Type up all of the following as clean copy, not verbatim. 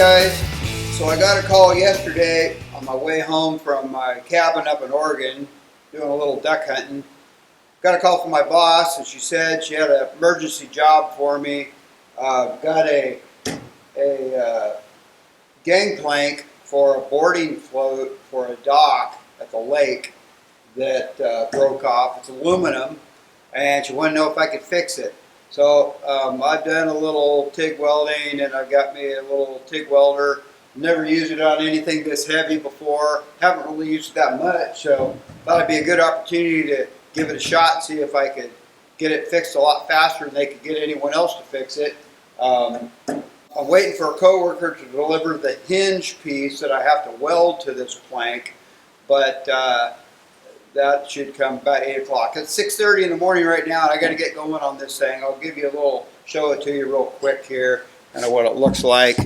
guys, so I got a call yesterday on my way home from my cabin up in Oregon, doing a little duck hunting. Got a call from my boss, and she said she had an emergency job for me. Got a gangplank for a boarding float for a dock at the lake that broke off. It's aluminum, and she wanted to know if I could fix it. So I've done a little TIG welding, and I've got me a little TIG welder. Never used it on anything this heavy before. Haven't really used it that much, so thought it'd be a good opportunity to give it a shot and see if I could get it fixed a lot faster than they could get anyone else to fix it. I'm waiting for a coworker to deliver the hinge piece that I have to weld to this plank, but that should come about 8 o'clock. It's 6:30 in the morning right now, and I got to get going on this thing. I'll give you a little, show it to you real quick here, kind of what it looks like.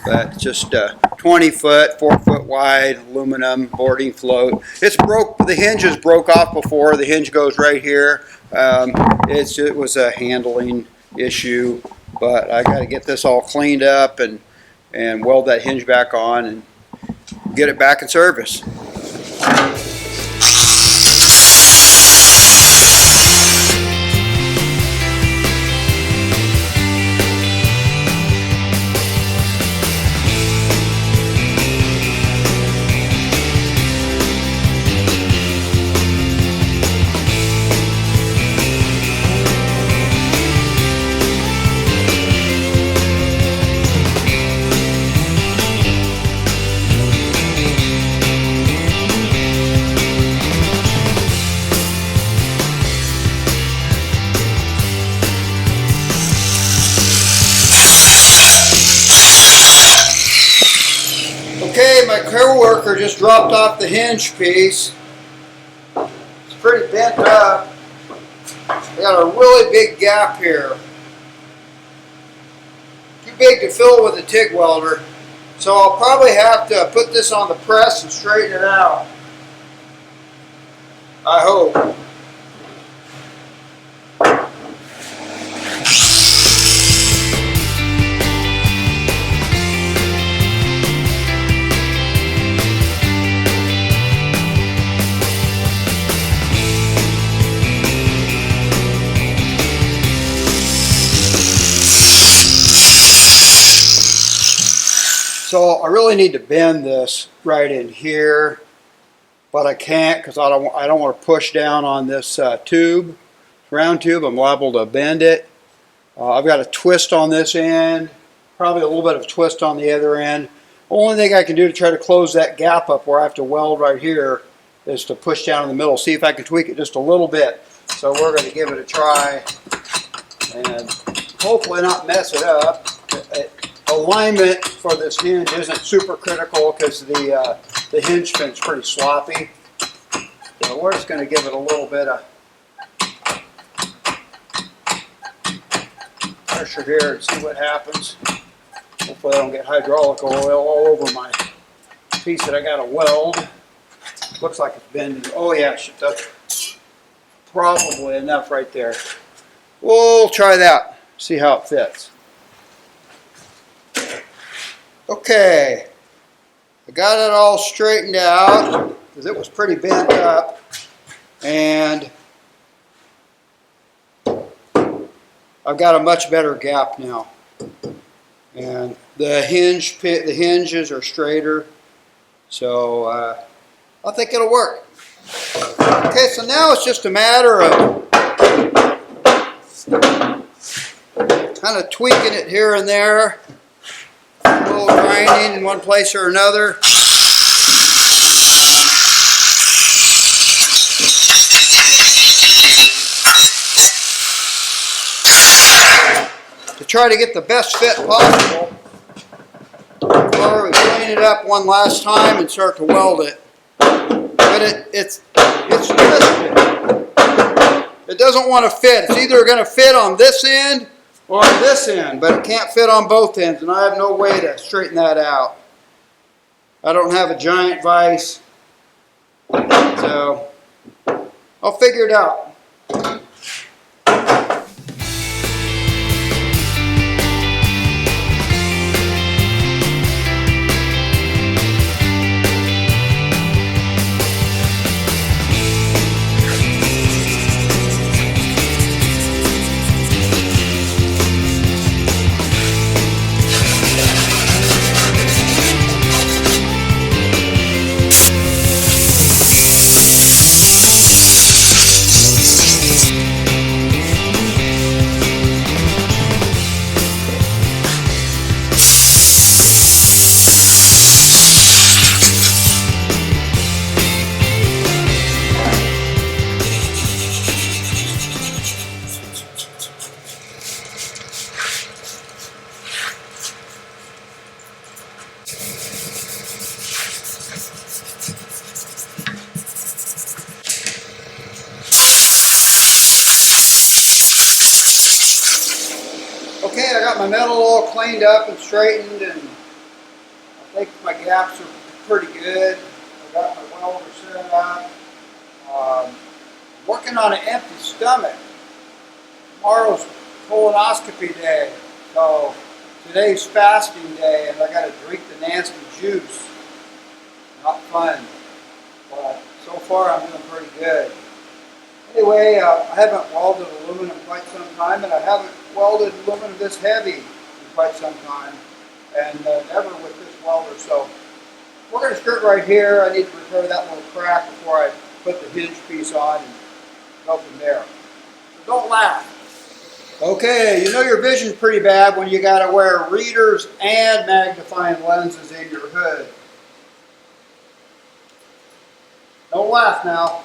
But just 20 foot, 4 foot wide aluminum boarding float. It's broke. The hinges broke off before. The hinge goes right here. It was a handling issue, but I got to get this all cleaned up and weld that hinge back on and get it back in service. Okay, my coworker just dropped off the hinge piece. It's pretty bent up. I got a really big gap here. Too big to fill with a TIG welder. So I'll probably have to put this on the press and straighten it out. I hope. So I really need to bend this right in here, but I can't because I don't want to push down on this tube, round tube. I'm liable to bend it. I've got a twist on this end, probably a little bit of a twist on the other end. Only thing I can do to try to close that gap up where I have to weld right here is to push down in the middle, see if I can tweak it just a little bit. So we're going to give it a try and hopefully not mess it up. Alignment for this hinge isn't super critical because the hinge pin's pretty sloppy. So we're just going to give it a little bit of pressure here and see what happens. Hopefully I don't get hydraulic oil all over my piece that I got to weld. Looks like it's bending. Oh yeah, that's probably enough right there. We'll try that, see how it fits. Okay, I got it all straightened out because it was pretty bent up, and I've got a much better gap now, and the hinges are straighter, so I think it'll work. Okay, so now it's just a matter of kind of tweaking it here and there. A little grinding in one place or another. To try to get the best fit possible before we clean it up one last time and start to weld it. But it's twisted. It doesn't want to fit. It's either going to fit on this end or on this end, but it can't fit on both ends, and I have no way to straighten that out. I don't have a giant vise, so I'll figure it out. got my metal all cleaned up and straightened, and I think my gaps are pretty good. I got my welder set up. Working on an empty stomach. Tomorrow's colonoscopy day, so today's fasting day, and I got to drink the nasty juice. Not fun, but so far I'm doing pretty good. Anyway, I haven't welded aluminum quite some time, and I haven't welded aluminum this heavy in quite some time, and never with this welder. So we're going to start right here. I need to repair that little crack before I put the hinge piece on and go from there. So don't laugh. Okay, you know your vision's pretty bad when you got to wear readers and magnifying lenses in your hood. Don't laugh now.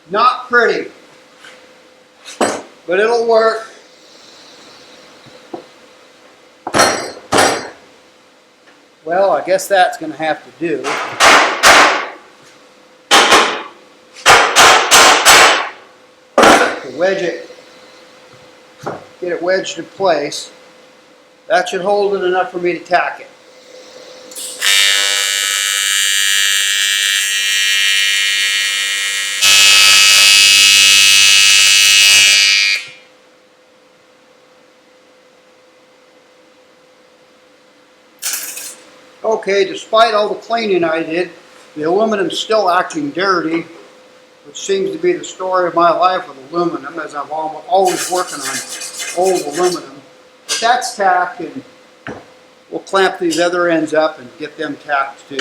Not pretty, but it'll work. Well, I guess that's going to have to do. To wedge it, get it wedged in place. That should hold it enough for me to tack it. Okay, despite all the cleaning I did, the aluminum's still acting dirty, which seems to be the story of my life with aluminum, as I'm always working on old aluminum. But that's tacked, and we'll clamp these other ends up and get them tacked too.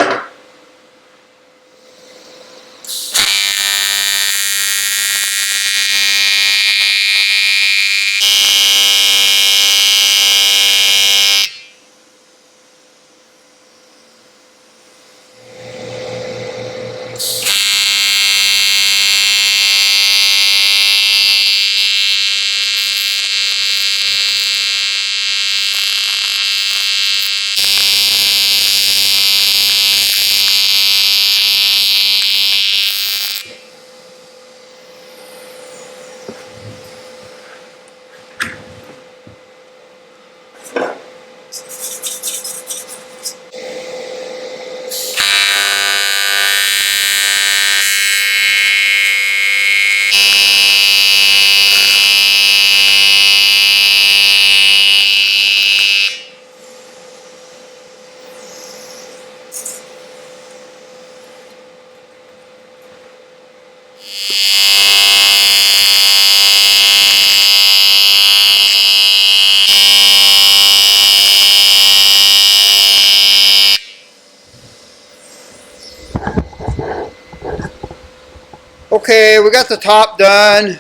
Okay, we got the top done,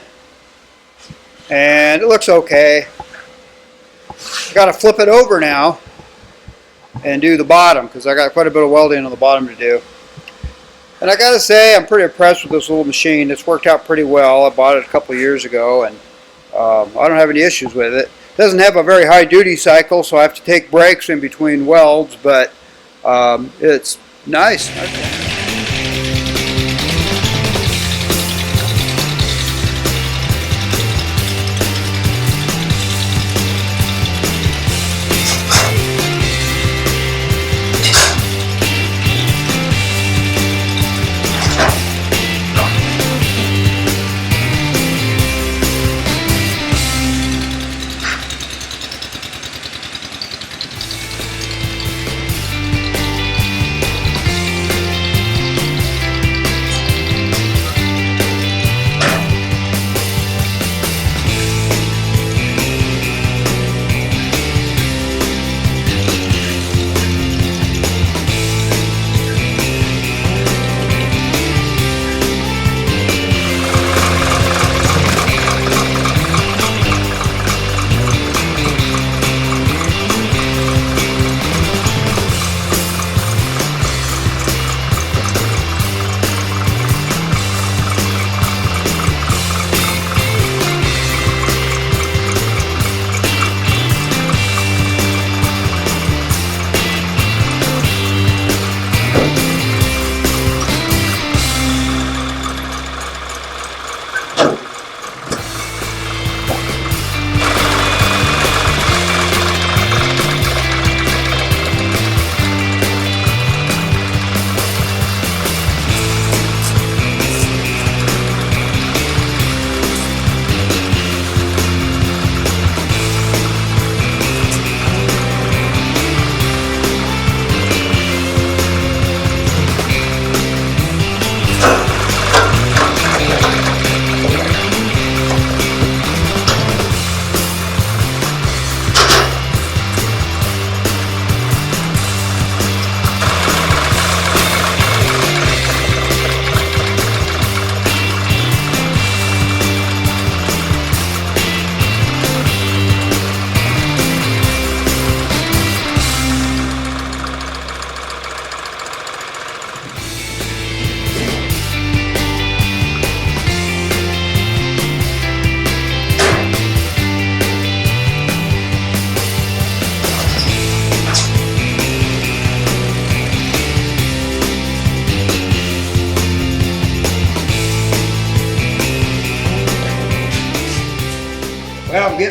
and it looks okay. Got to flip it over now and do the bottom, because I got quite a bit of welding on the bottom to do. And I got to say, I'm pretty impressed with this little machine. It's worked out pretty well. I bought it a couple of years ago, and I don't have any issues with it. It doesn't have a very high duty cycle, so I have to take breaks in between welds, but it's nice.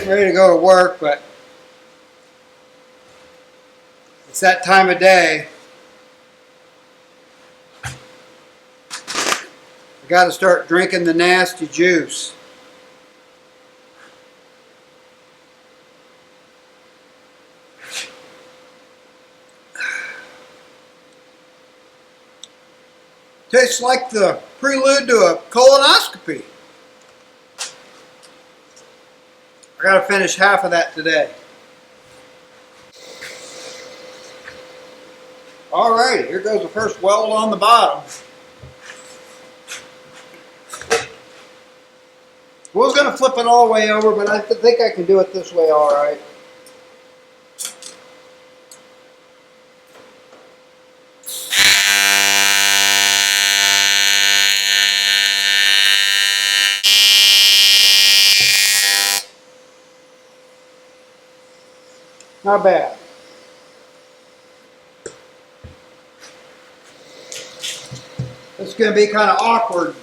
getting ready to go to work, but it's that time of day. I got to start drinking the nasty juice. Tastes like the prelude to a colonoscopy. I got to finish half of that today. Alright, here goes the first weld on the bottom. I was going to flip it all the way over, but I think I can do it this way alright. Not bad. It's going to be kind of awkward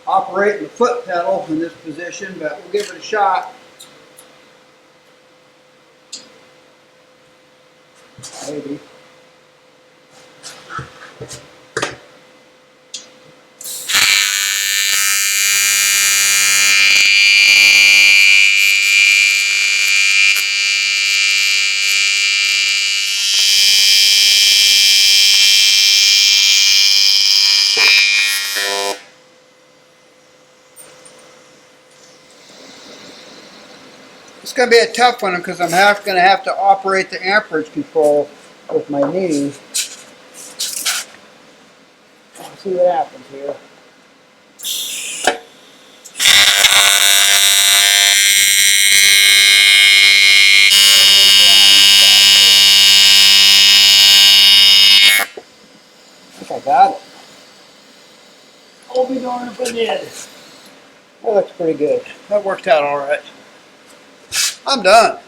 operating the foot pedal in this position, but we'll give it a shot. Maybe. It's going to be a tough one because I'm going to have to operate the amperage control with my knee. Let's see what happens here. I think I got it. I'll be darned if I did. That looks pretty good. That worked out all right. I'm done.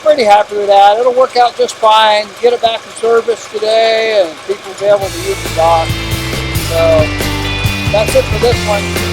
Pretty happy with that. It'll work out just fine. Get it back in service today and people will be able to use the dock. So that's it for this one.